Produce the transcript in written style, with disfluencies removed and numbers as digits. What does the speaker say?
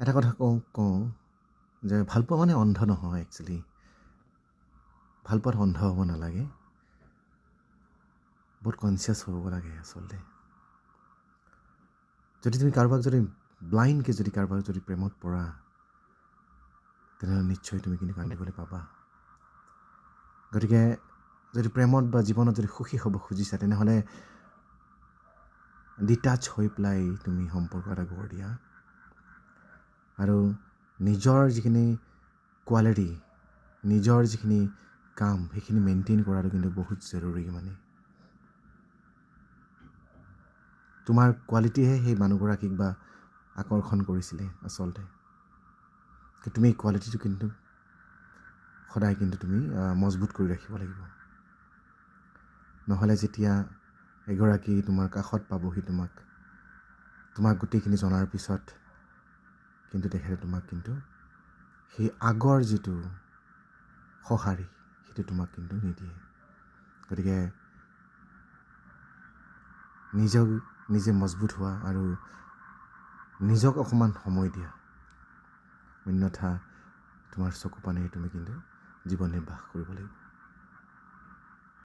এটা কথা কওঁ যে ভালপোৱা মানে অন্ধ নহয় একচুৱেলি। ভালপোৱাত অন্ধ হ'ব নালাগে, বহুত কনচিয়াছ হ'ব লাগে আচলতে। যদি তুমি কাৰোবাক যদি ব্লাইণ্ডকৈ যদি কাৰোবাক যদি প্ৰেমত পৰা, তেনেহ'লে নিশ্চয় তুমি কিন্তু কান্দিবলৈ পাবা। গতিকে যদি প্ৰেমত বা জীৱনত যদি সুখী হ'ব খুজিছা, তেনেহ'লে ডিটাচ হৈ পেলাই তুমি সম্পৰ্ক এটা গঢ় দিয়া আৰু নিজৰ যিখিনি কোৱালিটি, নিজৰ যিখিনি কাম, সেইখিনি মেইনটেইন কৰাটো কিন্তু বহুত জৰুৰী। মানে তোমাৰ কোৱালিটিহে সেই মানুহগৰাকীক বা আকৰ্ষণ কৰিছিলে আচলতে। তুমি কোৱালিটিটো কিন্তু সদায় কিন্তু তুমি মজবুত কৰি ৰাখিব লাগিব। নহ'লে যেতিয়া এগৰাকী তোমাৰ কাষত পাবহি, তোমাক গোটেইখিনি জনাৰ পিছত কিন্তু তেখেতে তোমাক কিন্তু সেই আগৰ যিটো সঁহাৰি সেইটো তোমাক কিন্তু নিদিয়ে। গতিকে নিজে মজবুত হোৱা আৰু নিজক অকণমান সময় দিয়া, অন্যথা তোমাৰ চকু পানীৰে তুমি কিন্তু জীৱন নিৰ্বাহ কৰিব লাগিব।